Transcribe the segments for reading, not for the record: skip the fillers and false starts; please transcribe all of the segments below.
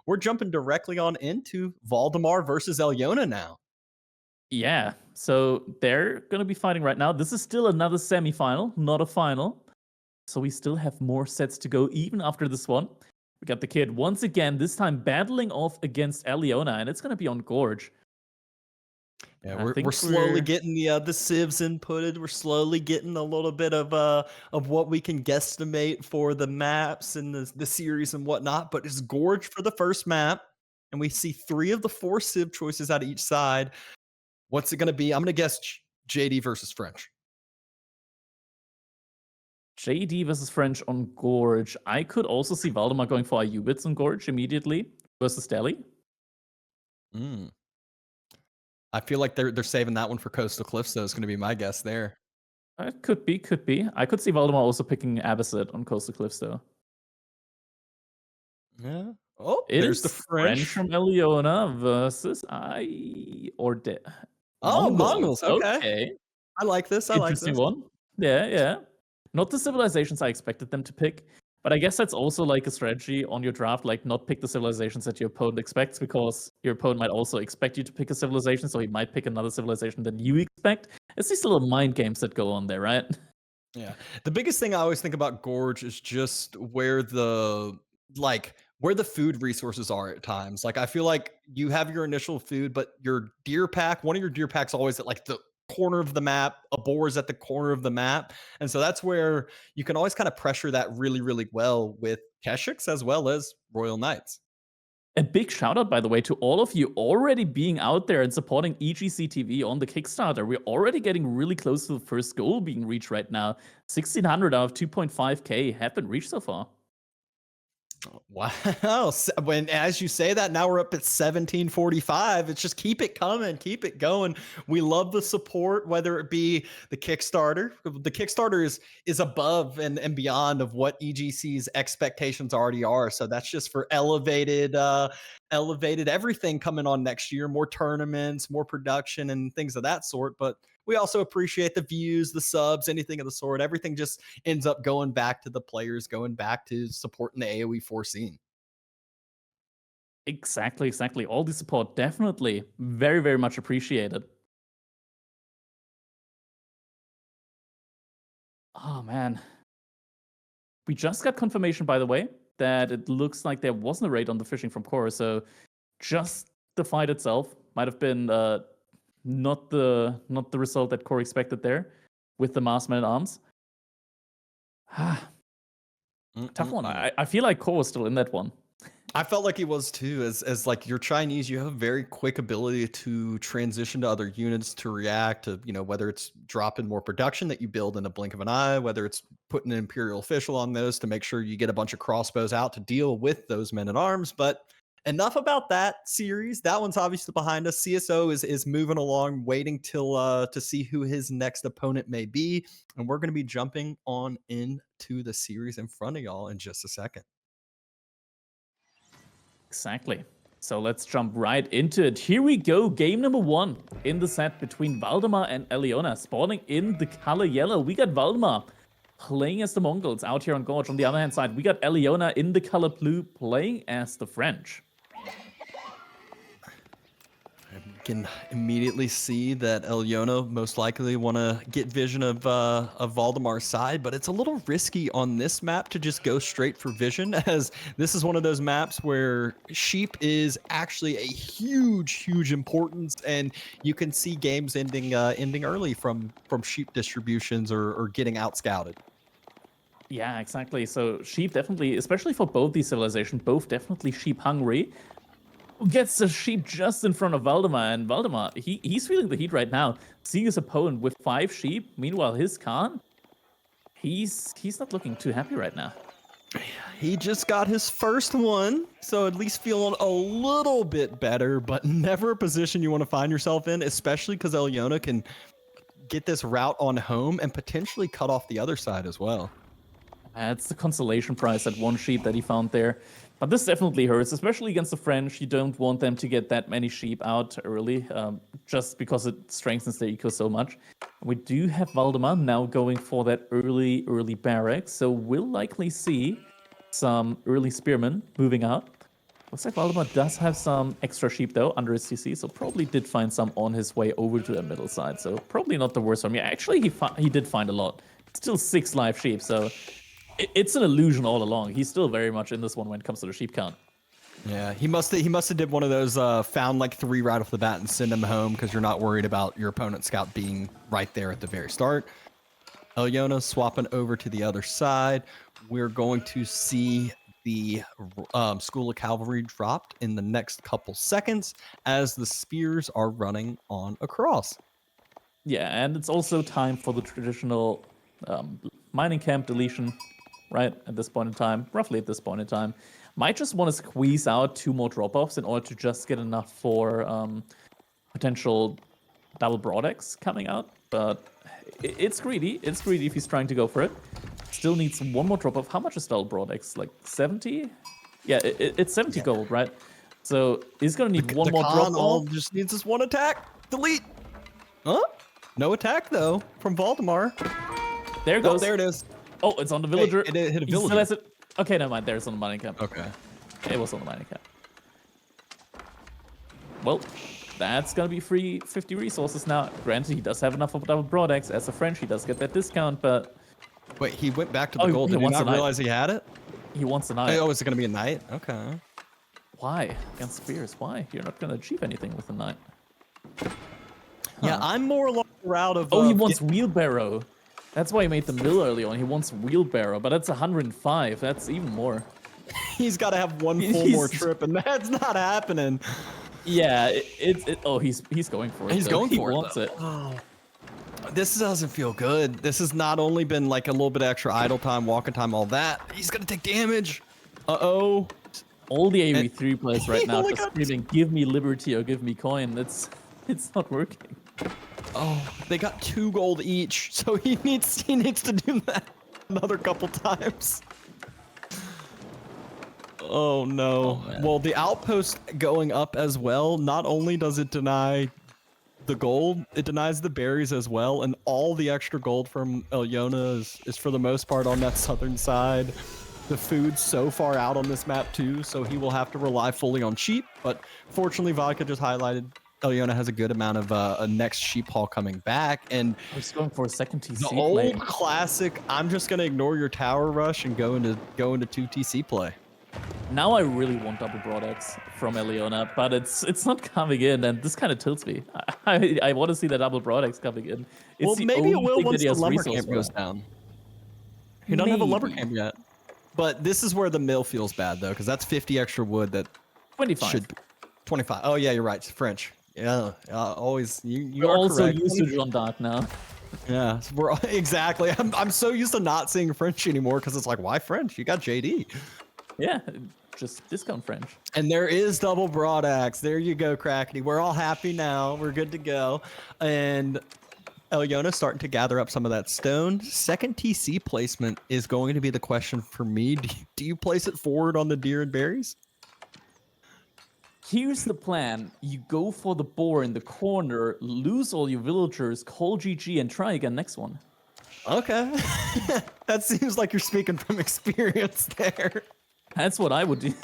we're jumping directly on into Valdemar versus Elyona now. Yeah, so they're gonna be fighting right now. This is still another semifinal, not a final. So we still have more sets to go even after this one. We got the kid once again, this time battling off against Elyona, and it's gonna be on Gorge. Yeah, I we're think slowly we're getting the civs inputted. We're slowly getting a little bit of what we can guesstimate for the maps and the series and whatnot. But it's Gorge for the first map, and we see 3 of the 4 civ choices out of each side. What's it going to be? I'm going to guess JD versus French. JD versus French on Gorge. I could also see Valdemar going for Ayubits on Gorge immediately versus Deli. Mm. I feel like they're saving that one for Coastal Cliffs, though. Is going to be my guess there. It could be, could be. I could see Valdemar also picking Abbasid on Coastal Cliffs, though. Yeah. Oh, It there's the is French French. from Elyona versus I or Oh, Mongols. Mongols. Okay. Okay. I like this. I like Interesting this. one. Yeah, yeah. Not the civilizations I expected them to pick, but I guess that's also like a strategy on your draft, like not pick the civilizations that your opponent expects, because your opponent might also expect you to pick a civilization, so he might pick another civilization than you expect. It's these little mind games that go on there, right? Yeah. The biggest thing I always think about Gorge is just where the food resources are at times. Like I feel like you have your initial food, but your deer pack, one of your deer packs always at like the corner of the map, a boar is at the corner of the map. And so that's where you can always kind of pressure that really, really well with Keshiks as well as Royal Knights. A big shout out, by the way, to all of you already being out there and supporting EGC TV on the Kickstarter. We're already getting really close to the first goal being reached right now. 1,600 out of 2.5K have been reached so far. Wow. When as you say that, now we're up at 1745. It's just keep it coming, keep it going. We love the support, whether it be the Kickstarter. The Kickstarter is above and beyond of what EGC's expectations already are. So that's just for elevated everything coming on next year, more tournaments, more production and things of that sort. But we also appreciate the views, the subs, anything of the sort. Everything just ends up going back to the players, going back to supporting the AoE 4 scene. Exactly, exactly. All the support, definitely. Very, very much appreciated. Oh, man. We just got confirmation, by the way, that it looks like there wasn't a raid on the fishing from Core, so just the fight itself might have been not the result that Core expected there with the masked man at arms. Tough one. I feel like Core was still in that one. I felt like he was too. As like your Chinese, you have a very quick ability to transition to other units to react to, whether it's dropping more production that you build in a blink of an eye, whether it's putting an Imperial official on those to make sure you get a bunch of crossbows out to deal with those men at arms. But enough about that series. That one's obviously behind us. CSO is moving along, waiting till to see who his next opponent may be. And we're gonna be jumping on into the series in front of y'all in just a second. Exactly. So let's jump right into it. Here we go. Game number 1 in the set between Valdemar and Elyona. Spawning in the color yellow. We got Valdemar playing as the Mongols out here on Gorge. On the other hand side, we got Elyona in the color blue playing as the French. Can immediately see that Elyona most likely want to get vision of Valdemar's side, but it's a little risky on this map to just go straight for vision, as this is one of those maps where sheep is actually a huge importance, and you can see games ending early from sheep distributions or getting out scouted. Yeah, exactly. So sheep definitely, especially for both these civilizations, both definitely sheep hungry. Gets the sheep just in front of Valdemar, and Valdemar, he's feeling the heat right now. Seeing his opponent with 5 sheep, meanwhile his Khan, he's not looking too happy right now. He just got his first one, so at least feeling a little bit better, but never a position you want to find yourself in, especially because Elyona can get this route on home and potentially cut off the other side as well. It's the consolation prize at 1 sheep that he found there. But this definitely hurts, especially against the French. You don't want them to get that many sheep out early, just because it strengthens their eco so much. We do have Valdemar now going for that early barracks, so we'll likely see some early spearmen moving out. Looks like Valdemar does have some extra sheep, though, under his TC, so probably did find some on his way over to the middle side, so probably not the worst one. Yeah, actually, he did find a lot. Still 6 live sheep, so it's an illusion all along. He's still very much in this one when it comes to the sheep count. Yeah, he must have did one of those found like 3 right off the bat and send them home because you're not worried about your opponent's scout being right there at the very start. Elyona swapping over to the other side. We're going to see the School of Cavalry dropped in the next couple seconds as the spears are running on across. Yeah, and it's also time for the traditional mining camp deletion, right? At this point in time, roughly at this point in time. Might just want to squeeze out 2 more drop-offs in order to just get enough for potential double Broadex coming out, but it's greedy. It's greedy if he's trying to go for it. Still needs 1 more drop-off. How much is double Broadex? Like 70? Yeah, it's 70 gold, right? So he's gonna need 1 more drop-off. Just needs this 1 attack. Delete. Huh? No attack though from Valdemar. There it goes. Oh, there it is. Oh, it's on the villager. It hit a He still villager. has it. Okay, never mind. There's on the mining camp. Okay. It was on the mining camp. Well, that's gonna be free 50 resources now. Granted, he does have enough of double Broadex. As a French, he does get that discount, but... Wait, he went back to the Oh, gold. he Did he wants not a knight. realize he had it? He wants a knight. Oh, is it going to be a knight? Okay. Why? Against spears, why? You're not gonna achieve anything with a knight. Yeah, I'm more along the route of... Oh, he wants wheelbarrow. That's why he made the mill early on. He wants wheelbarrow, but that's 105. That's even more. He's got to have 1 full more trip, and that's not happening. Yeah, oh, he's going for it. He's going for it. He wants it. Oh. This doesn't feel good. This has not only been like a little bit of extra idle time, walking time, all that. He's going to take damage. Uh-oh. All the AV3 players right now Oh my just God. screaming, give me liberty or give me coin. It's not working. Oh, they got 2 gold each, so he needs to do that another couple times. Oh no. Oh, Well, the outpost going up as well, not only does it deny the gold, it denies the berries as well, and all the extra gold from Elyona is for the most part on that southern side. The food's so far out on this map too, so he will have to rely fully on sheep, but fortunately Vodka just highlighted Elyona has a good amount of a next sheep haul coming back, and He's going for a second TC the play. old classic, I'm just gonna ignore your tower rush and go into 2 TC play. Now I really want double Broadex from Elyona, but it's not coming in, and this kind of tilts me. I want to see that double Broadex coming in. It's Well, the maybe it only will thing that once he the has lumber resource camp for. goes down. You don't have a lumber Maybe. camp yet. But this is where the mill feels bad, though, because that's 50 extra wood that 25. should be 25. Oh, yeah, you're right. It's French. Yeah, always. You We're are also correct. used to John Dark now. Yeah, we're exactly. I'm so used to not seeing French anymore because it's like, why French? You got JD. Yeah, just discount French. And there is double broadaxe. There you go, Crackedy. We're all happy now. We're good to go. And Elyona starting to gather up some of that stone. Second TC placement is going to be the question for me. Do you place it forward on the deer and berries? Here's the plan. You go for the boar in the corner, lose all your villagers, call GG, and try again next one. Okay. That seems like you're speaking from experience there. That's what I would do.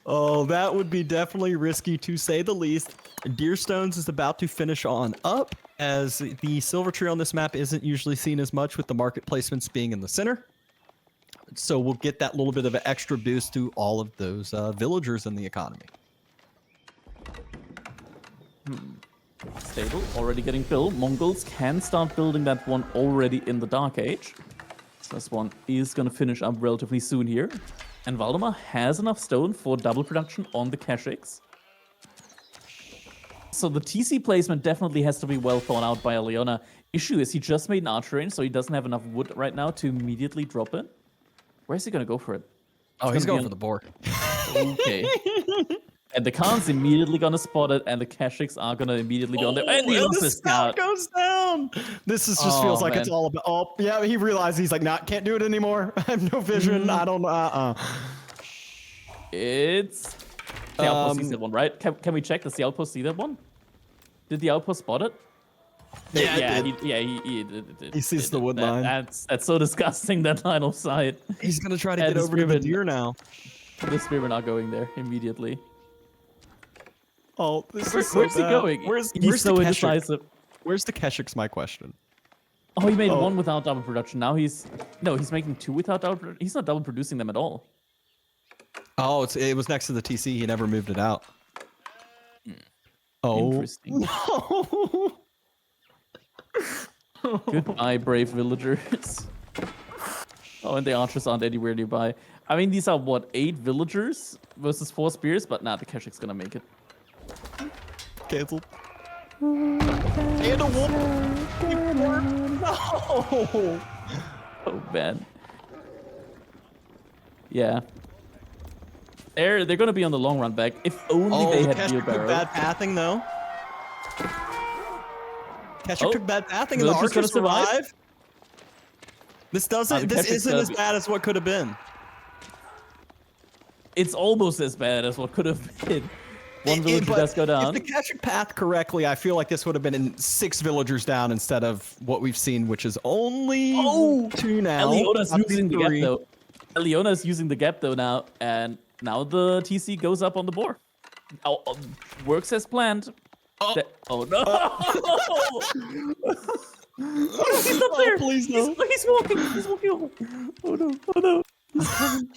Oh, that would be definitely risky to say the least. Deerstones is about to finish on up, as the silver tree on this map isn't usually seen as much with the market placements being in the center. So we'll get that little bit of an extra boost to all of those villagers in the economy. Stable, already getting built. Mongols can start building that one already in the Dark Age. So this one is going to finish up relatively soon here. And Valdemar has enough stone for double production on the Keshiks. So the TC placement definitely has to be well thought out by Elyona. Issue is he just made an archer range, so he doesn't have enough wood right now to immediately drop it. Where's he going to go for it? Oh, he's going for the boar. Okay. And the Khan's immediately gonna spot it, and the Keshiks are gonna immediately be on there. And the scout goes down. This is just feels like it's all about. Oh, yeah, he realized he's like, not can't do it anymore. I have no vision. I don't. It's the outpost sees that one, right? Can we check? Does the outpost see that one? Did the outpost spot it? Yeah, he sees the wood line. That's so disgusting. That line of sight. He's gonna try to Had get to over to the scream it. deer now. This we're not going there immediately. Oh, this is Where's he going? Where's He's so the Keshik? indecisive. Where's the Keshik's my question. Oh, he made one without double production. Now he's making two without double production. He's not double producing them at all. Oh, it was next to the TC. He never moved it out. Oh, interesting. No. Goodbye, brave villagers. Oh, and the archers aren't anywhere nearby. I mean, these are what, 8 villagers versus 4 spears, but nah, the Keshik's gonna make it. Cancelled. And a wolf. No. Oh man. Yeah. They're gonna be on the long run back. If only they had Keshik wheelbarrow. took bad pathing though. Keshik took bad pathing and the Villager's gonna archers survive. This doesn't. the This Keshik's isn't gonna as be- bad as what could have been. It's almost as bad as what could have been. One villager But does go down. If the Keshik path correctly, I feel like this would have been in 6 villagers down instead of what we've seen, which is only 2 now. Elyona's Not using the gap 3. though. Elyona's using the gap though now, and now the TC goes up on the board. Oh, works as planned. Oh. Oh no! He's not there. Please no. He's walking. He's walking. Oh no! Oh no! He's coming.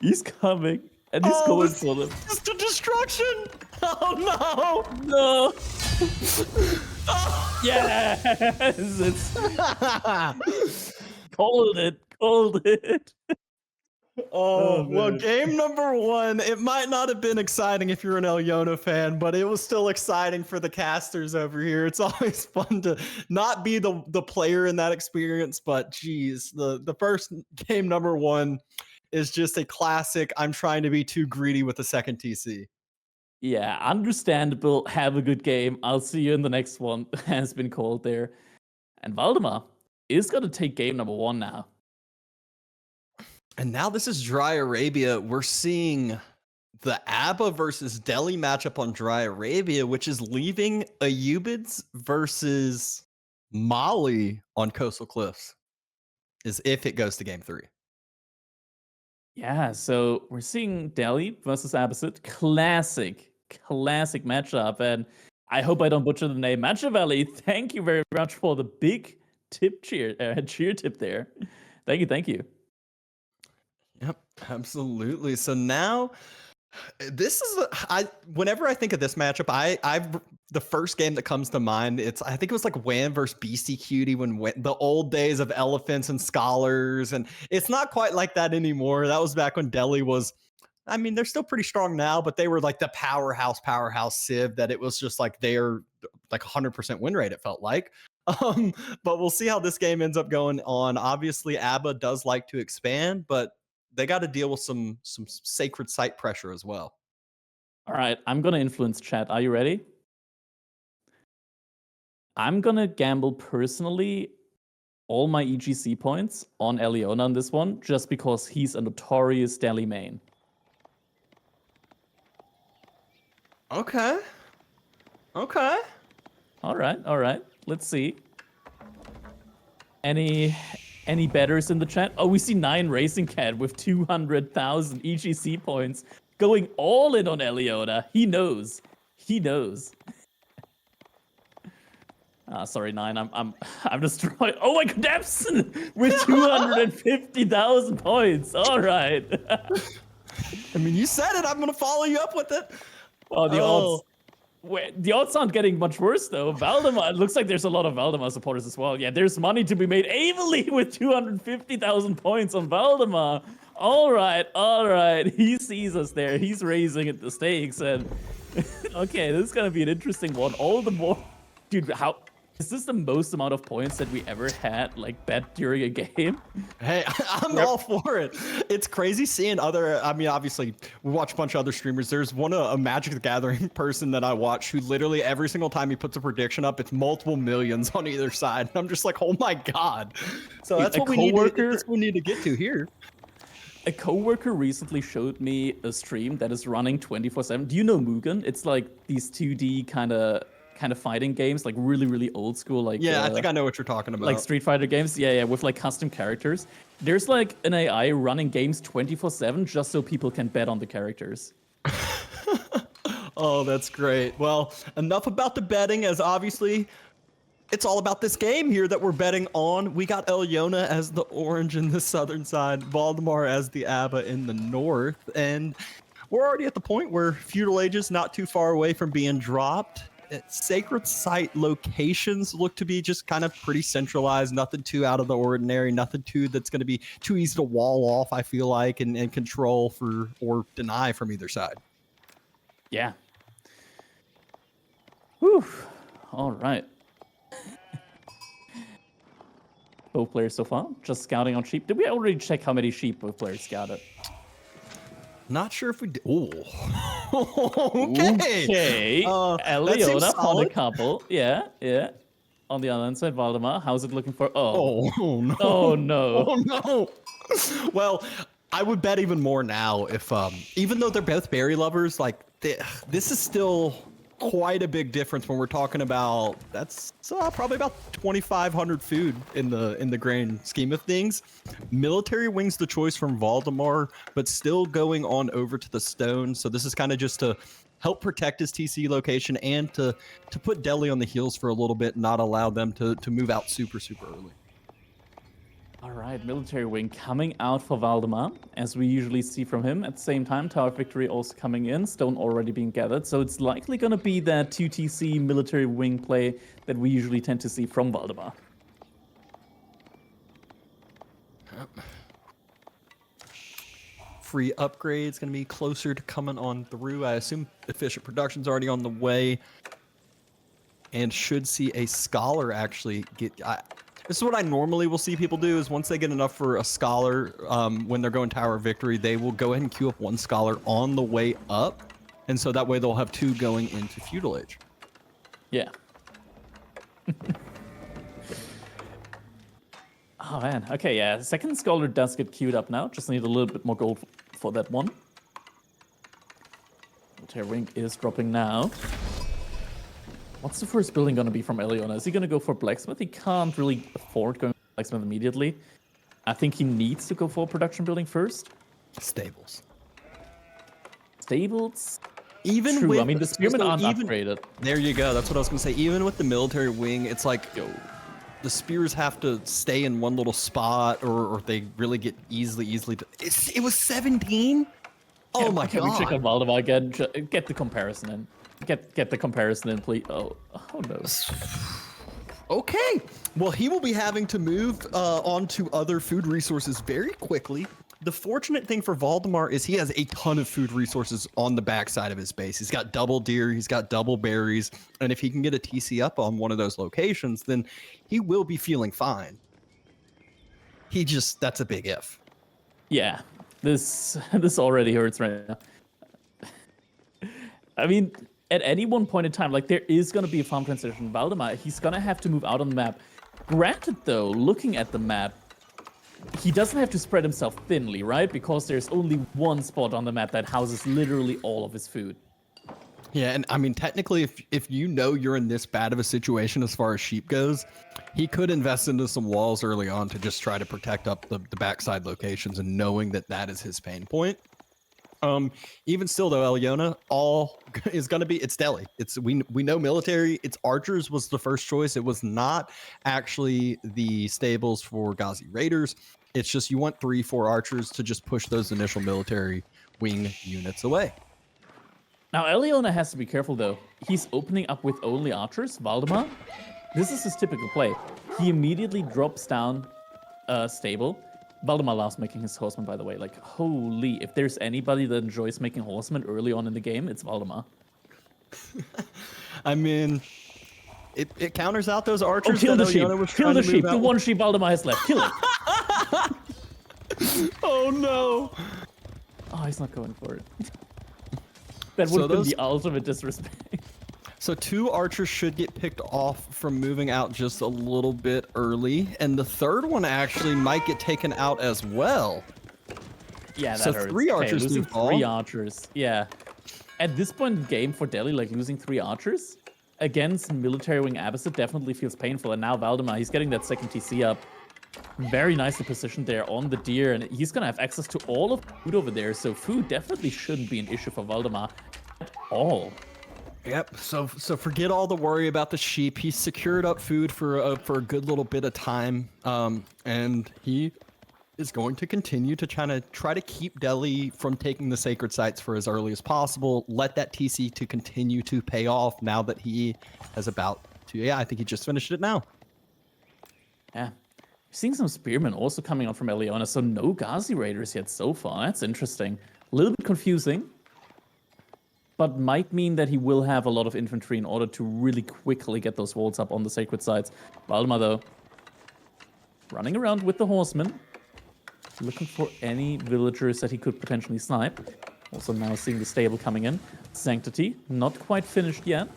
He's coming, and he's going for them. Just a destruction. Oh no! No! Yes! It's called it. Called it. Well, man. game number 1, it might not have been exciting if you're an Elyona fan, but it was still exciting for the casters over here. It's always fun to not be the player in that experience, but geez, the first game number 1 is just a classic. I'm trying to be too greedy with the second TC. Yeah, understandable. Have a good game. I'll see you in the next one. Has been called there. And Valdemar is going to take game number 1 now. And now this is Dry Arabia. We're seeing the ABBA versus Delhi matchup on Dry Arabia, which is leaving Ayubids versus Mali on Coastal Cliffs, is if it goes to game 3. Yeah, so we're seeing Delhi versus Abbasid. Classic matchup. And I hope I don't butcher the name. Machiavelli, thank you very much for the big cheer tip there. Thank you. Yep, absolutely. So now this is whenever I think of this matchup, the first game that comes to mind, I think it was like Wham versus Beastie Cutie when the old days of elephants and scholars, and it's not quite like that anymore. That was back when Delhi was, I mean, they're still pretty strong now, but they were like the powerhouse Civ that it was just like they're like 100% win rate, it felt like. But we'll see how this game ends up going on. Obviously, ABBA does like to expand, but they got to deal with some sacred site pressure as well. All right, I'm going to influence chat. Are you ready? I'm going to gamble personally all my EGC points on Elyona on this one, just because he's a notorious Delhi main. Okay. All right. Let's see. Any betters in the chat? Oh, we see 9 Racing Cat with 200,000 EGC points going all in on Elyona. He knows. Sorry, 9. I'm destroyed. Oh my God, DrDabston with 250,000 points. All right. I mean, you said it. I'm gonna follow you up with it. Oh, the odds. The odds aren't getting much worse though. Valdemar, it looks like there's a lot of Valdemar supporters as well. Yeah, there's money to be made. Avely with 250,000 points on Valdemar. All right. He sees us there. He's raising at the stakes, and okay, this is gonna be an interesting one. All the more, dude. How is this the most amount of points that we ever had like bet during a game? Hey, I'm all for it. It's crazy seeing I mean, obviously, we watch a bunch of other streamers. There's a Magic the Gathering person that I watch who literally every single time he puts a prediction up, it's multiple millions on either side. And I'm just like, oh my God. So that's what we need to get to here. A coworker recently showed me a stream that is running 24/7. Do you know Mugen? It's like these 2D kind of kind of fighting games, like really old school, like Yeah, I think I know what you're talking about. like Street Fighter games. Yeah, with like custom characters. There's like an AI running games 24/7 just so people can bet on the characters. Oh, that's great. Well, enough about the betting, as obviously it's all about this game here that we're betting on. We got Elyona as the orange in the southern side, Valdemar as the ABBA in the north, and we're already at the point where feudal age is not too far away from being dropped. Sacred site locations look to be just kind of pretty centralized, nothing too out of the ordinary, nothing too that's going to be too easy to wall off, I feel like, and control for or deny from either side. Yeah. Whew. All right. Both players so far, just scouting on sheep. Did we already check how many sheep both players scouted? Not sure if we did. Oh, okay. Elyona on a couple. Yeah. On the other side, Valdemar, how's it looking for? Oh no. Oh no. Oh no. Well, I would bet even more now if, even though they're both berry lovers, like this is still quite a big difference when we're talking about that's probably about 2,500 food in the grand scheme of things. Military wing's the choice from Valdemar, but still going on over to the stone. So this is kind of just to help protect his TC location and to put Deli on the heels for a little bit, and not allow them to move out super early. All right, military wing coming out for Valdemar, as we usually see from him. At the same time, Tower of Victory also coming in, stone already being gathered. So it's likely going to be that 2TC military wing play that we usually tend to see from Valdemar. Free upgrades going to be closer to coming on through. I assume efficient production's already on the way, and should see a scholar actually get. This is what I normally will see people do, is once they get enough for a scholar, when they're going Tower of Victory, they will go ahead and queue up one scholar on the way up. And so that way they'll have two going into feudal age. Yeah. Oh man, okay, yeah. Second scholar does get queued up now. Just need a little bit more gold for that one. Military wing is dropping now. What's the first building going to be from Elyona? Is he going to go for blacksmith? He can't really afford going for blacksmith immediately. I think he needs to go for production building first. Stables. Stables? Even True. with, I mean, the spearmen aren't upgraded. There you go. That's what I was going to say. Even with the military wing, it's like, the spears have to stay in one little spot, or they really get easily. It was 17? Oh my god. Can we check on Valdemar again? Get the comparison in. Get the comparison in, please. Oh no. Okay. Well, he will be having to move on to other food resources very quickly. The fortunate thing for Valdemar is he has a ton of food resources on the backside of his base. He's got double deer, he's got double berries, and if he can get a TC up on one of those locations, then he will be feeling fine. That's a big if. Yeah. This already hurts right now. I mean, at any one point in time, like, there is going to be a farm transition. Valdemar, he's going to have to move out on the map. Granted, though, looking at the map, he doesn't have to spread himself thinly, right? Because there's only one spot on the map that houses literally all of his food. Yeah, and I mean, technically, if you know you're in this bad of a situation as far as sheep goes, he could invest into some walls early on to just try to protect up the backside locations, and knowing that is his pain point. Even still though, Elyona, all is going to be, it's Deli. We know military, it's archers was the first choice. It was not actually the stables for Ghazi Raiders. It's just you want 3-4 archers to just push those initial military wing units away. Now, Elyona has to be careful though. He's opening up with only archers, Valdemar. This is his typical play. He immediately drops down a stable. Valdemar loves making his horsemen, by the way. Like, holy, if there's anybody that enjoys making horsemen early on in the game, it's Valdemar. I mean, it counters out those archers. Oh, kill the sheep. Kill the sheep. The one sheep Valdemar has left. Kill it. Oh, no. Oh, he's not going for it. That would have been the ultimate disrespect. So 2 archers should get picked off from moving out just a little bit early, and the third one actually might get taken out as well. Yeah, that so hurts. 3 archers losing do fall. 3 archers. Yeah. At this point in the game for Deli, like losing 3 archers, against military wing Abyss, it definitely feels painful. And now Valdemar, he's getting that second TC up. Very nicely positioned there on the deer, and he's gonna have access to all of the food over there. So food definitely shouldn't be an issue for Valdemar at all. Yep. So forget all the worry about the sheep. He secured up food for a good little bit of time, and he is going to continue to try to keep Delhi from taking the sacred sites for as early as possible. Let that TC to continue to pay off now that he is about to. Yeah, I think he just finished it now. Yeah. Seeing some spearmen also coming out from Elyona, so no Ghazi Raiders yet so far. That's interesting. A little bit confusing, but might mean that he will have a lot of infantry in order to really quickly get those walls up on the sacred sites. Valdemar, though, running around with the horsemen, looking for any villagers that he could potentially snipe. Also now seeing the stable coming in. Sanctity, not quite finished yet.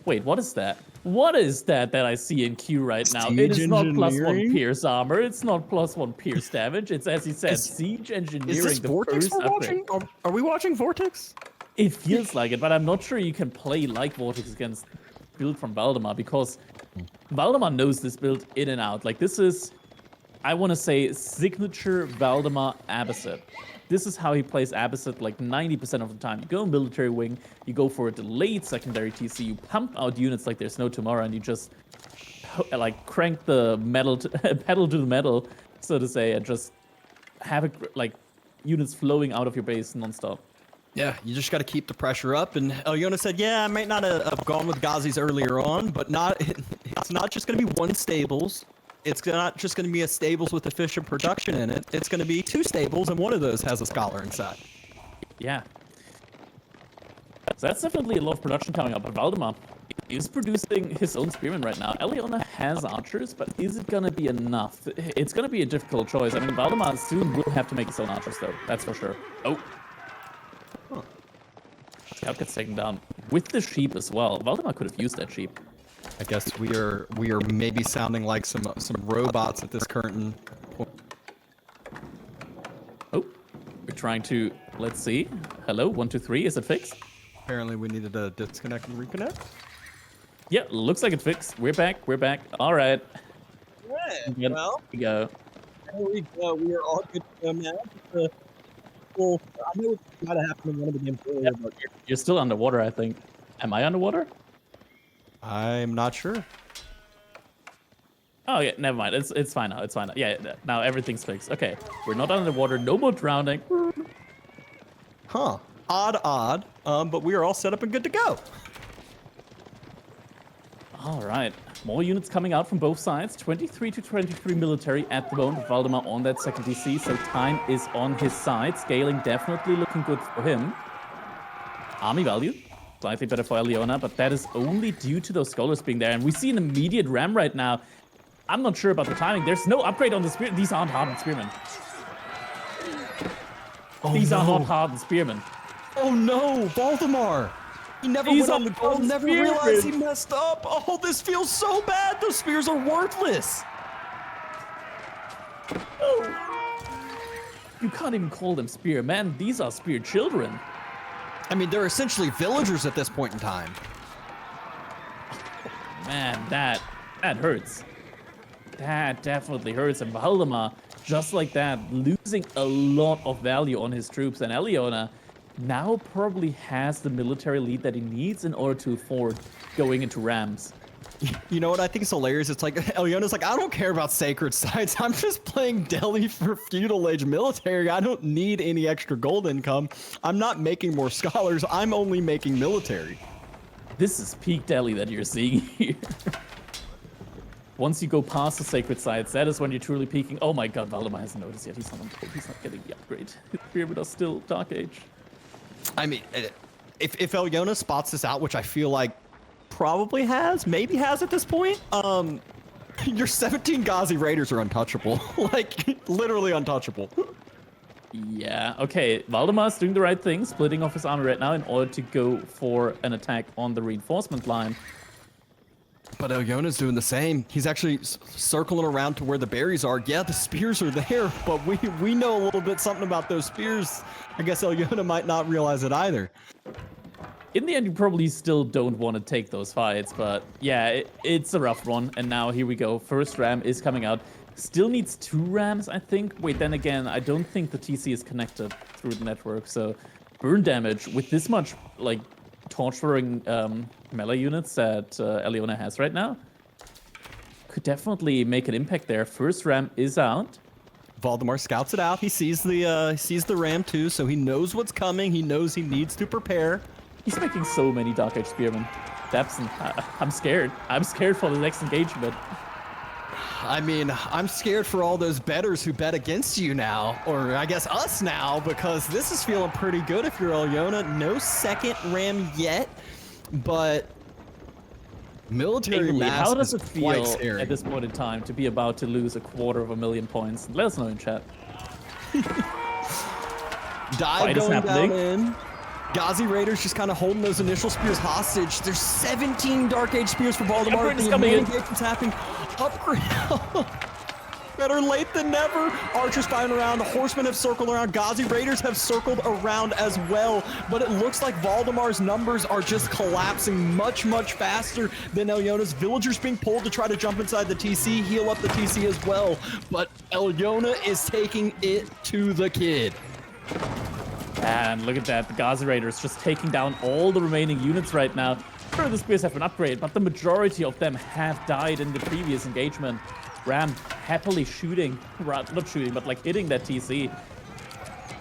Wait, what is that? What is that I see in queue right now? Siege it is not engineering? +1 pierce armor. It's not +1 pierce damage. It's, as he said, siege engineering. Is this the Vortex first we're watching? Are we watching Vortex? It feels like it, but I'm not sure you can play like Vortex against build from Valdemar, because Valdemar knows this build in and out. Like, this is, I want to say, signature Valdemar Abbasid. This is how he plays Abbasid like 90% of the time. You go military wing, you go for a delayed secondary TC, you pump out units like there's no tomorrow, and you just like crank the metal pedal to the metal, so to say, and just have it like units flowing out of your base nonstop. Yeah, you just got to keep the pressure up. And Elyona said, yeah, I might not have gone with Ghazis earlier on, but it's not just going to be one stables. It's not just going to be a stables with efficient production in it. It's going to be two stables, and one of those has a scholar inside. Yeah. So that's definitely a lot of production coming up. But Valdemar is producing his own spearmen right now. Elyona has archers, but is it going to be enough? It's going to be a difficult choice. I mean, Valdemar soon will have to make his own archers, though. That's for sure. Oh. Huh. Scout gets taken down with the sheep as well. Valdemar could have used that sheep. I guess we are maybe sounding like some robots at this current point. Oh, we're trying to, let's see. Hello, 1, 2, 3. Is it fixed? Apparently we needed to disconnect and reconnect. Yeah, looks like it's fixed. We're back. We're back. All right. Right. Well, we go. there we go. We are all good to go now. Well, I know it might have happened in one of the games earlier, but You're still underwater, I think. Am I underwater? I'm not sure. Oh yeah, never mind. It's fine now. It's fine now. Yeah, now everything's fixed. Okay, we're not underwater. No more drowning. Huh. Odd. But we are all set up and good to go. All right, more units coming out from both sides. 23 to 23 military at the moment. Valdemar on that second DC, so time is on his side. Scaling definitely looking good for him. Army value. Slightly better for Elyona, but that is only due to those scholars being there. And we see an immediate ram right now. I'm not sure about the timing. There's no upgrade on the spear. These aren't hardened spearmen. These are not hardened spearmen. Oh no, Valdemar! He never went on the goal, never realized he messed up. Oh, this feels so bad. Those spears are worthless. Oh. You can't even call them spearmen. These are spear children. I mean, they're essentially villagers at this point in time. Man, that hurts. That definitely hurts. And Valdemar, just like that, losing a lot of value on his troops. And Elyona now probably has the military lead that he needs in order to afford going into rams. You know what I think is hilarious? It's like Elyona's like, I don't care about sacred sites. I'm just playing Delhi for feudal age military. I don't need any extra gold income. I'm not making more scholars. I'm only making military. This is peak Delhi that you're seeing here. Once you go past the sacred sites, that is when you're truly peaking. Oh my god, Valdemar hasn't noticed yet. He's not on gold. He's not getting the upgrade. His pyramid are still Dark Age. I mean, if Elyona spots this out, which I feel like probably maybe has at this point, your 17 Ghazi Raiders are untouchable. Like, literally untouchable. Yeah, okay. Valdemar's doing the right thing, splitting off his army right now in order to go for an attack on the reinforcement line. But Elyona's doing the same. He's actually circling around to where the berries are. Yeah, the spears are there, but we know a little bit something about those spears. I guess Elyona might not realize it either. in the end, you probably still don't want to take those fights, but yeah, it's a rough one. And now here we go. First ram is coming out. Still needs 2 rams, I think. Wait, then again, I don't think the TC is connected through the network. So burn damage with this much like torturing melee units that Elyona has right now could definitely make an impact there. First ram is out. Valdemar scouts it out. He sees the ram too, so he knows what's coming. He knows he needs to prepare. He's making so many Dark Age Spearmen. Dabston, I'm scared. I'm scared for the next engagement. I mean, I'm scared for all those bettors who bet against you now, or I guess us now, because this is feeling pretty good if you're Elyona. No second ram yet, but military mass how does is it quite feel scary. at this point in time to be about to lose 250,000 points? Let us know in chat. Dive Fight is going down happening. in. Ghazi Raiders just kind of holding those initial spears hostage. There's 17 Dark Age spears for Valdemar. Upgrade is The coming in. engagement's happening. Upgrade. Better late than never. Archers firing around. The horsemen have circled around. Ghazi Raiders have circled around as well. But it looks like Valdemar's numbers are just collapsing much, much faster than Elyona's. Villagers being pulled to try to jump inside the TC, heal up the TC as well. But Elyona is taking it to the kid. And look at that, the Ghazi Raiders just taking down all the remaining units right now. Sure, the spears have been upgraded, but the majority of them have died in the previous engagement. Ram happily shooting, not shooting, but like hitting that TC.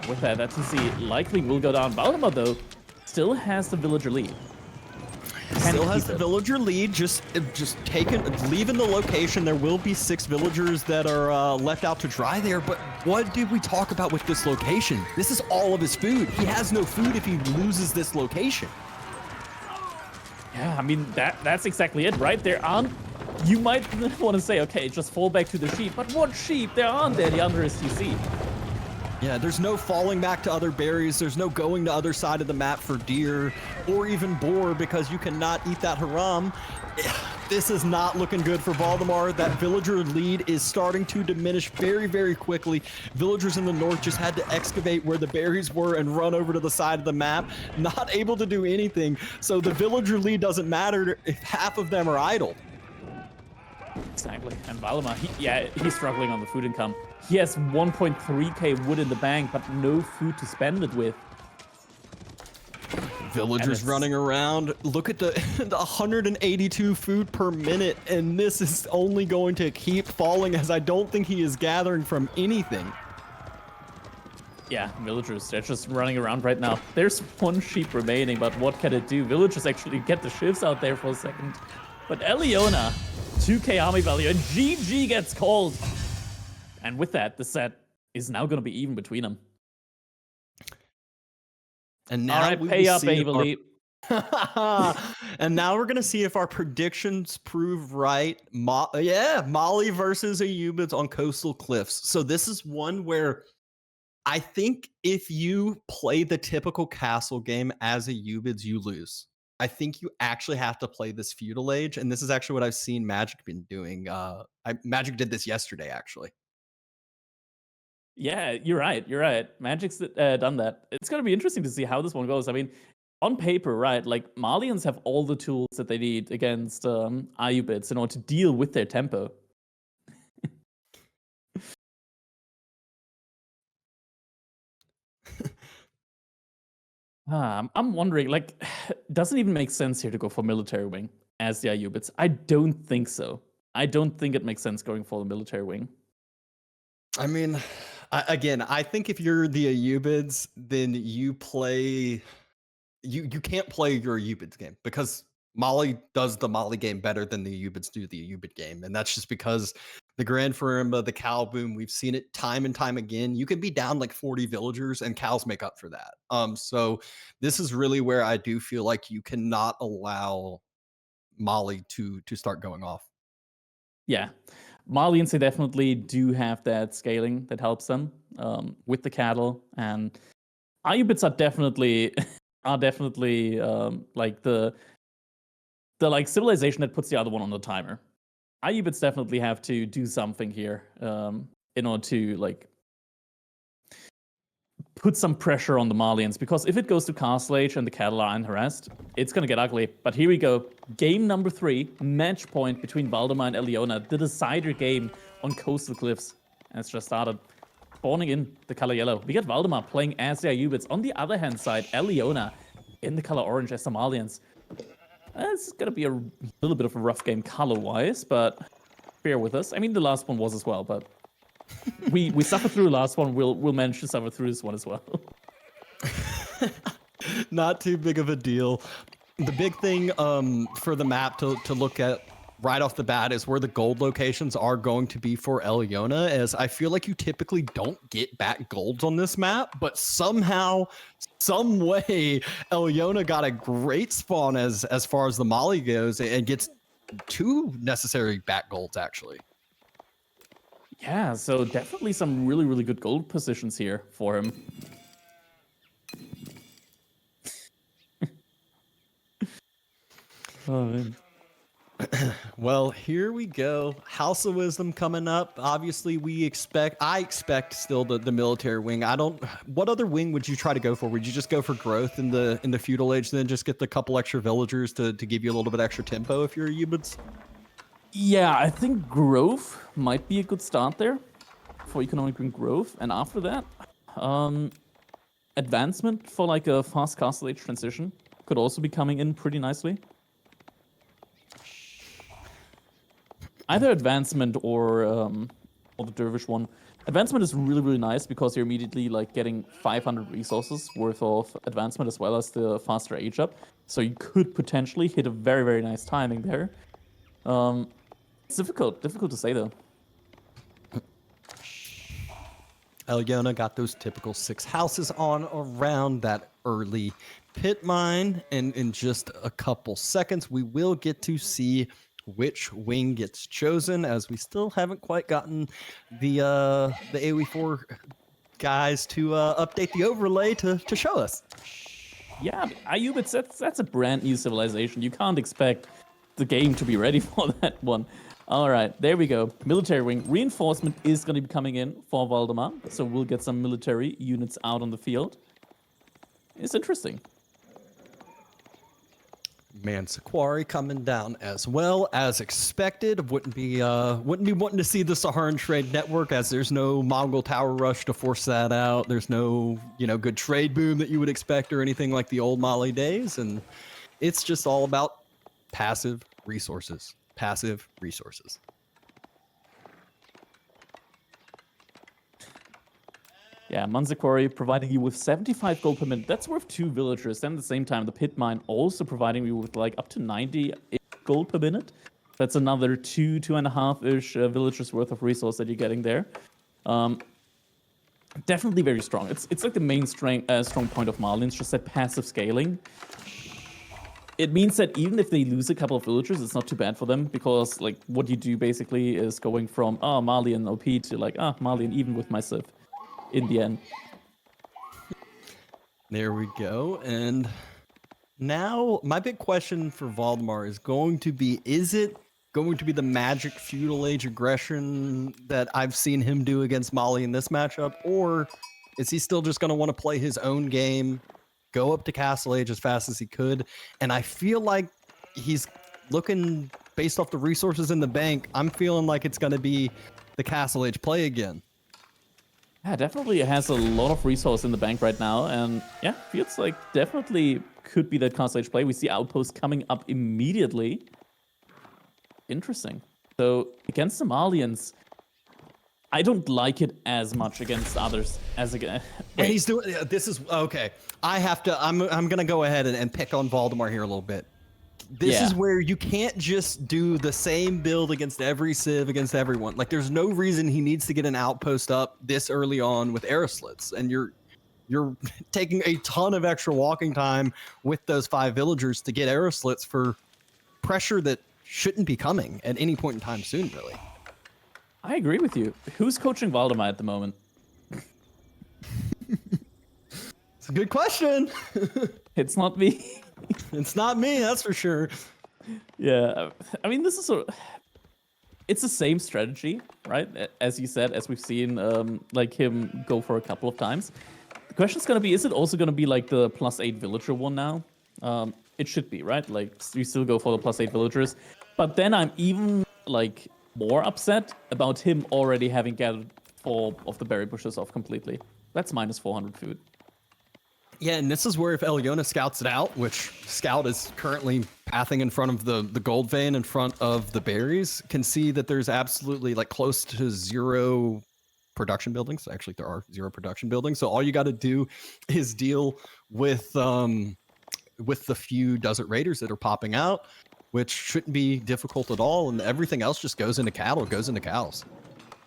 With that TC likely will go down. Valdemar, though, still has the villager lead. Still has the villager lead, just leaving the location. There will be 6 villagers that are left out to dry there, but what did we talk about with this location? This is all of his food. He has no food if he loses this location. Yeah, I mean, that's exactly it, right? There aren't... You might want to say, okay, just fall back to the sheep, but what sheep? There aren't any under his TC. Yeah, there's no falling back to other berries. There's no going to other side of the map for deer or even boar because you cannot eat that haram. This is not looking good for Valdemar. That villager lead is starting to diminish very, very quickly. Villagers in the north just had to excavate where the berries were and run over to the side of the map, not able to do anything. So the villager lead doesn't matter if half of them are idle. Exactly. And Valdemar, he's struggling on the food income. He has 1.3k wood in the bank, but no food to spend it with. Villagers running around. Look at the 182 food per minute, and this is only going to keep falling as I don't think he is gathering from anything. Yeah, villagers, they're just running around right now. There's 1 sheep remaining, but what can it do? Villagers actually get the shifts out there for a second. But Elyona, 2k army value, and GG gets called. And with that, the set is now going to be even between them. And now all right, we pay will up, see if Averly. And now we're gonna see if our predictions prove right. Mali versus Ayubids on Coastal Cliffs. So this is one where I think if you play the typical castle game as Ayubids, you lose. I think you actually have to play this feudal age, and this is actually what I've seen Magic been doing. Magic did this yesterday, actually. Yeah, you're right. You're right. Magic's done that. It's going to be interesting to see how this one goes. I mean, on paper, right, like Malians have all the tools that they need against Ayubids in order to deal with their tempo. I'm wondering, like, doesn't even make sense here to go for military wing as the Ayubids. I don't think so. I don't think it makes sense going for the military wing. I mean, I think if you're the Ayubids, then you play. You can't play your Ayubids game because Mali does the Mali game better than the Ayubids do the Ayubid game, and that's just because the Grand Furimba, the Cal boom, we've seen it time and time again. You can be down like 40 villagers, and cows make up for that. So this is really where I do feel like you cannot allow Mali to start going off. Yeah. Malians, they definitely do have that scaling that helps them with the cattle, and Ayubids are definitely like the like civilization that puts the other one on the timer. Ayubids definitely have to do something here in order to like put some pressure on the Malians, because if it goes to Castle Age and the cattle are unharassed, it's gonna get ugly. But here we go. Game number 3, match point between Valdemar and Elyona, the decider game on Coastal Cliffs. And it's just started. Spawning in the color yellow. We got Valdemar playing as the Ayubits. On the other hand side, Elyona in the color orange as the Malians. It's gonna be a little bit of a rough game color-wise, but bear with us. I mean, the last one was as well, but we suffered through the last one. We'll manage to suffer through this one as well. Not too big of a deal. The big thing for the map to look at right off the bat is where the gold locations are going to be for Elyona, as I feel like you typically don't get back golds on this map, but somehow, some way, Elyona got a great spawn as far as the Molly goes and gets 2 necessary back golds, actually. Yeah, so definitely some really, really good gold positions here for him. Oh, man. Well, here we go. House of Wisdom coming up. Obviously, I expect still the military wing. What other wing would you try to go for? Would you just go for growth in the feudal age, then just get the couple extra villagers to give you a little bit extra tempo if you're Ayubids? Yeah, I think growth might be a good start there for economic wing growth, and after that, advancement for like a fast castle age transition could also be coming in pretty nicely. Either advancement or the dervish one. Advancement is really, really nice because you're immediately like getting 500 resources worth of advancement as well as the faster age up. So you could potentially hit a very, very nice timing there. It's difficult to say though. Elyona got those typical 6 houses on around that early pit mine, and in just a couple seconds we will get to see which wing gets chosen, as we still haven't quite gotten the AoE4 guys to update the overlay to show us. Yeah, Ayubits, that's a brand new civilization. You can't expect the game to be ready for that one. All right, there we go. Military wing. Reinforcement is going to be coming in for Valdemar, so we'll get some military units out on the field. It's interesting. Mansequari coming down as well as expected. Wouldn't be wanting to see the Saharan trade network, as there's no Mongol tower rush to force that out. There's no good trade boom that you would expect or anything like the old Mali days, and it's just all about passive resources. Passive resources. Yeah, Mansequari providing you with 75 gold per minute. That's worth 2 villagers. And at the same time, the pit mine also providing you with like up to 90 gold per minute. That's another 2.5-ish villagers worth of resource that you're getting there. Definitely very strong. It's like the main strong point of Marlin. It's just that passive scaling. It means that even if they lose a couple of villagers, it's not too bad for them, because like what you do basically is going from Marlian OP to like Marlian even with my Civ in the end. There we go. And now my big question for Valdemar is going to be, is it going to be the magic feudal age aggression that I've seen him do against Mali in this matchup, or is he still just going to want to play his own game, go up to Castle Age as fast as he could? And I feel like he's looking, based off the resources in the bank, I'm feeling like it's going to be the Castle Age play again. Yeah, definitely has a lot of resource in the bank right now, and yeah, feels like definitely could be that Castle Age play. We see Outpost coming up immediately. Interesting. So against the Malians, I don't like it as much against others as again. And he's doing this is okay. I'm gonna go ahead and pick on Valdemar here a little bit. This is where you can't just do the same build against every Civ, against everyone. Like, there's no reason he needs to get an outpost up this early on with Aeroslits, and you're taking a ton of extra walking time with those 5 villagers to get Aeroslits for pressure that shouldn't be coming at any point in time soon, really. I agree with you. Who's coaching Valdemar at the moment? It's a good question. It's not me. It's not me, that's for sure. Yeah, I mean, it's the same strategy, right? As you said, as we've seen, like him go for a couple of times. The question's gonna be, is it also gonna be like the +8 villager one now? It should be, right? Like, you still go for the +8 villagers. But then I'm even, like, more upset about him already having gathered 4 of the berry bushes off completely. That's -400 food. Yeah, and this is where if Elyona scouts it out, which Scout is currently pathing in front of the gold vein in front of the berries, can see that there's absolutely like close to 0 production buildings. Actually, there are 0 production buildings. So all you got to do is deal with the few desert raiders that are popping out, which shouldn't be difficult at all. And everything else just goes into cattle, goes into cows.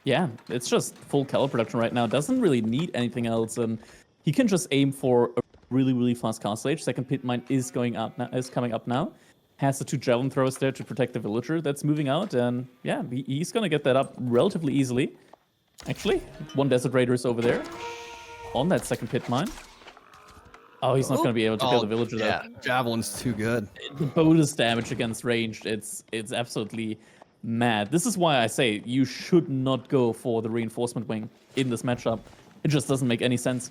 Yeah, it's just full cattle production right now. Doesn't really need anything else, and he can just aim for a really, really fast castle age. Second pit mine is coming up now. Has the 2 javelin throwers there to protect the villager that's moving out, and yeah, he's gonna get that up relatively easily. Actually, 1 desert raider is over there on that second pit mine. Oh, he's not gonna be able to kill the villager. Yeah, javelin's too good. The bonus damage against ranged, it's absolutely mad. This is why I say you should not go for the reinforcement wing in this matchup. It just doesn't make any sense.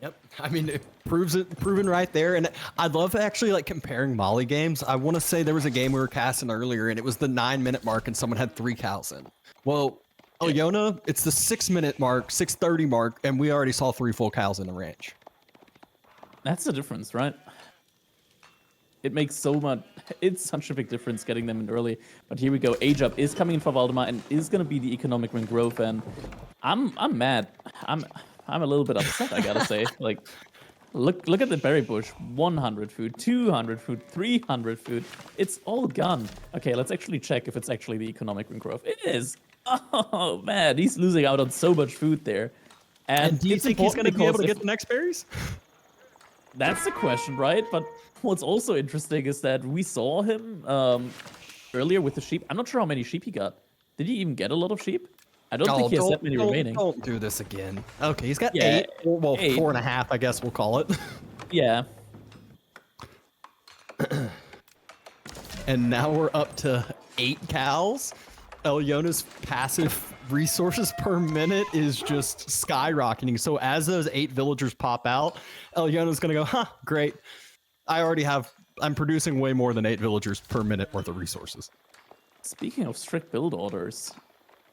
Yep. I mean, it proven right there. And I love actually like comparing Molly games. I want to say there was a game we were casting earlier and it was the 9-minute mark and someone had 3 cows in. Well, Elyona, it's the 6-minute mark, 6:30 mark, and we already saw 3 full cows in the range. That's the difference, right? It makes it's such a big difference getting them in early. But here we go. Age up is coming in for Valdemar and is going to be the economic ring growth. And I'm mad. I'm a little bit upset, I gotta say. Like, look at the berry bush. 100 food, 200 food, 300 food. It's all gone. Okay, let's actually check if it's actually the economic ring growth. It is. Oh man, he's losing out on so much food there. And do you think he's going to be able to get the next berries? That's the question, right? But what's also interesting is that we saw him earlier with the sheep. I'm not sure how many sheep he got. Did he even get a lot of sheep? I don't think he has that many remaining. Don't do this again. Okay, he's got 8. Well, 8. 4.5, I guess we'll call it. Yeah. And now we're up to 8 cows. Elyona's passive resources per minute is just skyrocketing. So as those 8 villagers pop out, Elyona's gonna go, huh, great. I'm producing way more than 8 villagers per minute worth of resources. Speaking of strict build orders,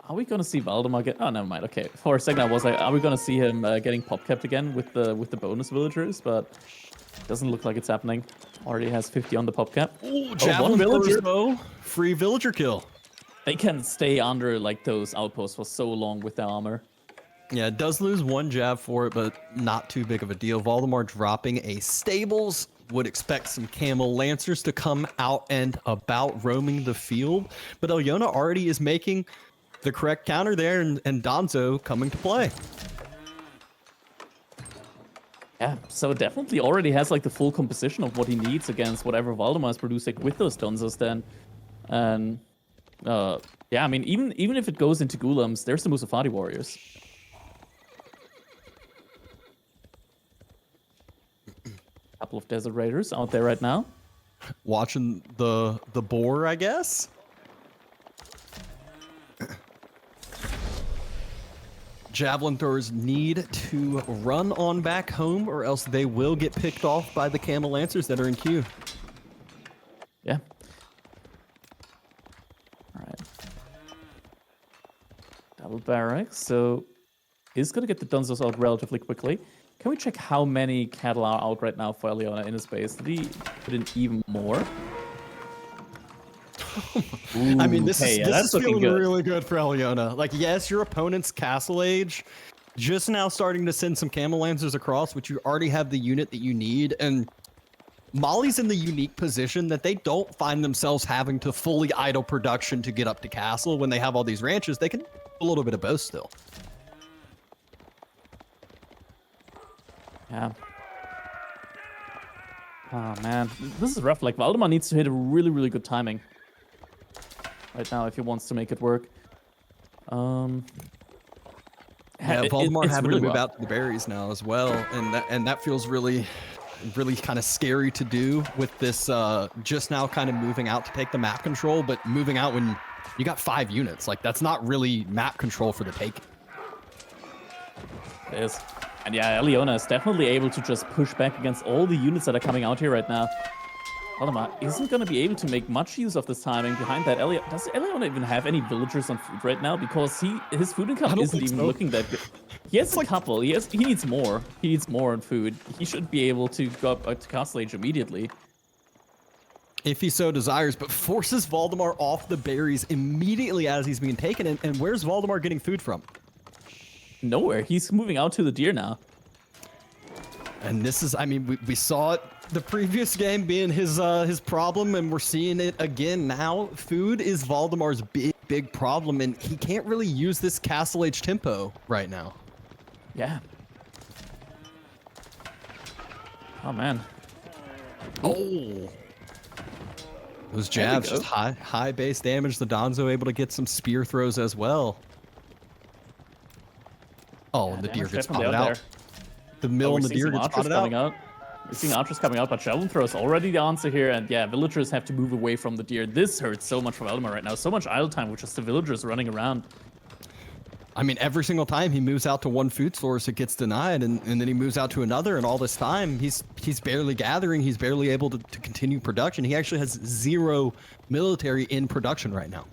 are we gonna see Valdemar get? Oh, never mind. Okay, for a second I was like, are we gonna see him getting pop capped again with the bonus villagers? But doesn't look like it's happening. Already has 50 on the pop cap. Ooh, javelin villager though. Free villager kill. They can stay under like those outposts for so long with their armor. Yeah, it does lose 1 jab for it, but not too big of a deal. Valdemar dropping a stables. Would expect some camel lancers to come out and about roaming the field, but Elyona already is making the correct counter there, and Donzo coming to play. Yeah, so definitely already has like the full composition of what he needs against whatever Valdemar is producing with those Donzos then. And yeah, I mean, even if it goes into Gulams, there's the Musafati warriors. Couple of desert raiders out there right now. Watching the boar, I guess. Javelin throwers need to run on back home or else they will get picked off by the camel lancers that are in queue. Yeah. All right. Double barracks. So he's going to get the Donzos out relatively quickly. Can we check how many cattle are out right now for Elyona in his base? Did he put in even more? Ooh, I mean, this okay, is feeling really good for Elyona. Like, yes, your opponent's castle age just now starting to send some camel lancers across, which you already have the unit that you need. And Molly's in the unique position that they don't find themselves having to fully idle production to get up to castle. When they have all these ranches, they can do a little bit of both still. Yeah. Oh man, this is rough. Like, Valdemar needs to hit a really, really good timing right now if he wants to make it work. Yeah, Valdemar it's having really to move rough. out to the berries now as well, and that feels really kind of scary to do with this just now kind of moving out to take the map control, but moving out when you got 5 units. Like, that's not really map control for the taking. It is. And yeah, Elyona is definitely able to just push back against all the units that are coming out here right now. Valdemar isn't going to be able to make much use of this timing behind that. Does Elyona even have any villagers on food right now? Because his food income isn't even looking that good. He has a couple. He needs more. He needs more on food. He should be able to go up to Castle Age immediately. If he so desires, but forces Valdemar off the berries immediately as he's being taken. And where's Valdemar getting food from? Nowhere. He's moving out to the deer now. And this is, I mean, we saw it the previous game being his problem, and we're seeing it again now. Food is Valdemar's big problem, and he can't really use this Castle Age tempo right now. Yeah. Oh, man. Oh. Those jabs, just high base damage. The Donzo able to get some spear throws as well. Oh, and the deer gets spotted out. There. The mill and the deer gets spotted out. We're seeing archers coming out, but javelin throw is already the answer here. And yeah, villagers have to move away from the deer. This hurts so much for Valdemar right now. So much idle time with just the villagers running around. I mean, every single time he moves out to one food source, it gets denied, and then he moves out to another, and all this time, he's barely gathering. He's barely able to continue production. He actually has 0 military in production right now.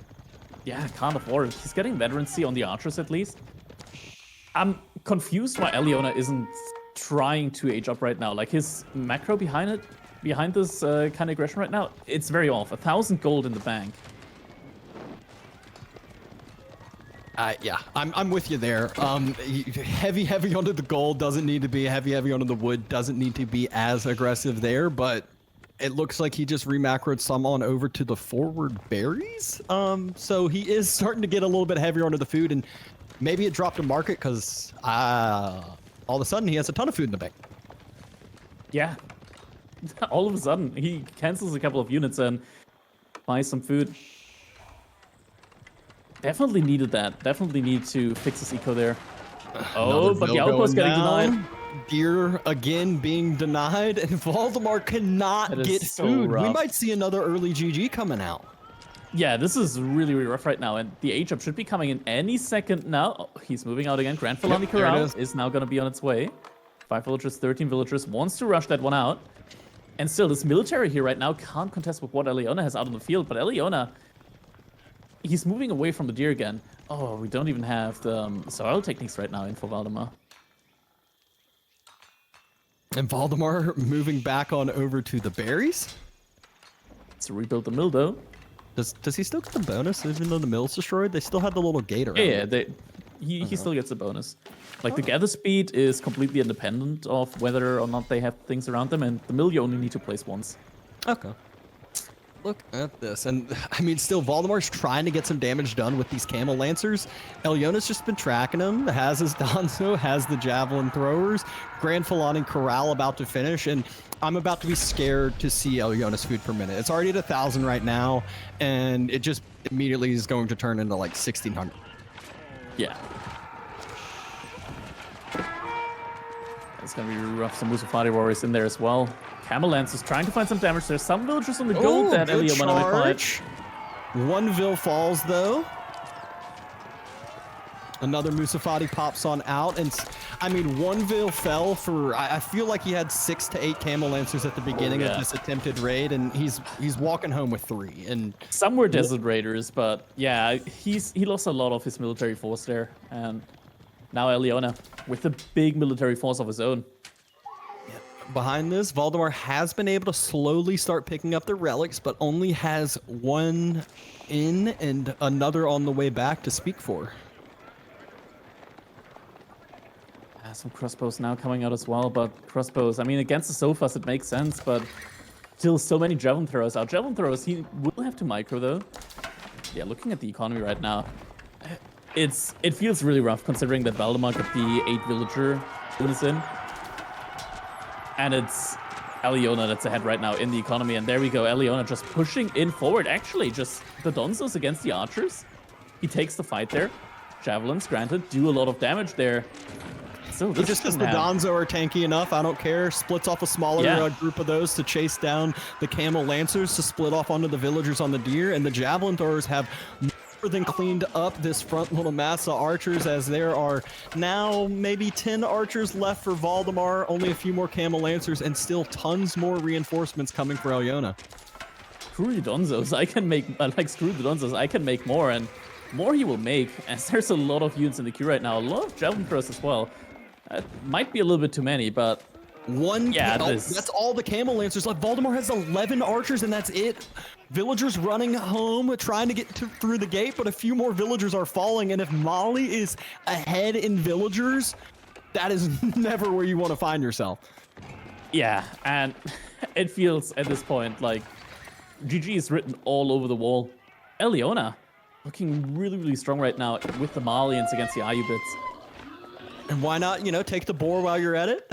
Yeah, can't afford it. He's getting veterancy on the archers at least. I'm confused why Elyona isn't trying to age up right now. Like, his macro behind this kind of aggression right now, it's very off. 1,000 gold in the bank. Yeah, I'm with you there. Heavy onto the gold, doesn't need to be heavy onto the wood, doesn't need to be as aggressive there, but it looks like he just remacroed some on over to the forward berries. So he is starting to get a little bit heavier onto the food, and maybe it dropped a market because all of a sudden he has a ton of food in the bank. Yeah. All of a sudden, he cancels a couple of units and buys some food. Definitely needed that. Definitely need to fix his eco there. Oh, but the outpost getting denied. Deer again being denied, and Valdemar cannot get food. We might see another early GG coming out. Yeah, this is really, really rough right now, and the H-up should be coming in any second now. Oh, he's moving out again. Grand Filani Corral is now going to be on its way. 5 villagers, 13 villagers, wants to rush that one out. And still, this military here right now can't contest with what Elyona has out on the field, but Elyona, he's moving away from the deer again. Oh, we don't even have the soil techniques right now in for Valdemar. And Valdemar moving back on over to the berries. Let's rebuild the mill, though. Does he still get the bonus even though the mill's destroyed? They still have the little gate around. Yeah, he still gets the bonus. Like, the gather speed is completely independent of whether or not they have things around them, and the mill you only need to place once. Okay. Look at this. And, I mean, still, Valdemar's trying to get some damage done with these Camel Lancers. Elyona's just been tracking him, has his Donzo, has the Javelin Throwers. Grand Filani Corral about to finish, and I'm about to be scared to see Elyona's food per minute. It's already at 1,000 right now, and it just immediately is going to turn into, like, 1,600. Yeah. It's going to be rough. Some Musafati Warriors in there as well. Camel Lance is trying to find some damage. There's some villagers on the gold that Elyona might fight. One Vil falls, though. Another Musafati pops on out. And, I mean, one Vil fell for... I feel like he had 6 to 8 Camel Lancers at the beginning of this attempted raid, and he's walking home with 3. And some were Desert Raiders, but yeah, he lost a lot of his military force there. And now Elyona with a big military force of his own. Behind this, Valdemar has been able to slowly start picking up the relics, but only has 1 in and another on the way back to speak for. Some crossbows now coming out as well, but crossbows, I mean, against the sofas it makes sense, but still so many javelin throwers out. Javelin throwers, he will have to micro though. Yeah, looking at the economy right now, it feels really rough considering that Valdemar got the 8 villager bonus in. And it's Elyona that's ahead right now in the economy. And there we go, Elyona just pushing in forward. Actually, just the Donzos against the archers. He takes the fight there. Javelins, granted, do a lot of damage there. So this just because the Donzo are tanky enough, I don't care. Splits off a smaller group of those to chase down the Camel Lancers to split off onto the villagers on the deer. And the Javelin Throwers have more more than cleaned up this front little mass of archers, as there are now maybe 10 archers left for Valdemar, only a few more Camel Lancers, and still tons more reinforcements coming for Elyona. Screw the Donzos, I can make, screw the Donzos, I can make more, and more he will make, as there's a lot of units in the queue right now, a lot of Javelin Throwers as well. Might be a little bit too many, but that's all the Camel Lancers left. Valdemar has 11 archers, and that's it. Villagers running home, trying to get through the gate, but a few more villagers are falling, and if Mali is ahead in villagers, that is never where you want to find yourself. Yeah, and it feels at this point like GG is written all over the wall. Elyona looking really, really strong right now with the Malians against the Ayubids. And why not, take the boar while you're at it?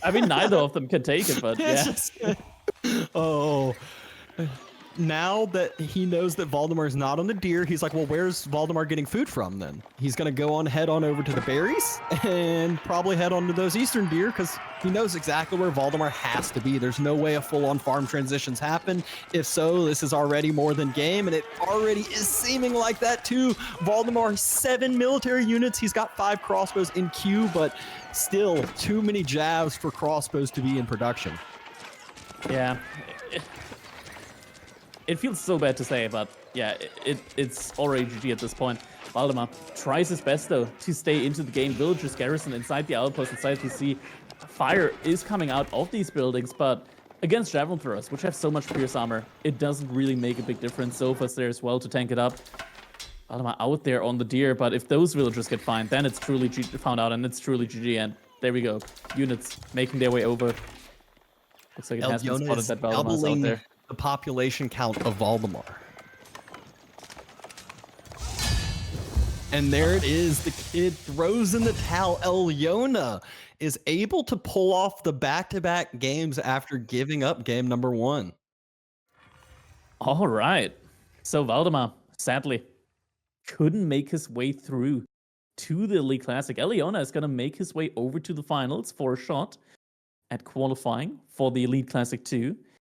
I mean, neither of them can take it, but yeah. Oh. Now that he knows that Valdemar is not on the deer, he's like, well, where's Valdemar getting food from then? He's going to go head on over to the berries and probably head on to those eastern deer because he knows exactly where Valdemar has to be. There's no way a full-on farm transitions happen. If so, this is already more than game, and it already is seeming like that too. Valdemar, 7 military units. He's got 5 crossbows in queue, but still too many jabs for crossbows to be in production. Yeah. It feels so bad to say, but yeah, it's already GG at this point. Valdemar tries his best, though, to stay into the game. Villagers garrison inside the outpost, inside PC. Fire is coming out of these buildings, but against Javelin Throwers, which have so much pierce armor, it doesn't really make a big difference. Sofas there as well to tank it up. Valdemar out there on the deer, but if those villagers get fined, then it's truly found out, and it's truly GG, and there we go. Units making their way over. Looks like it has been spotted that Valdemar's out there. The population count of Valdemar. And there it is. The kid throws in the towel. Elyona is able to pull off the back-to-back games after giving up game number 1. All right. So Valdemar, sadly, couldn't make his way through to the Elite Classic. Elyona is going to make his way over to the finals for a shot at qualifying for the Elite Classic 2.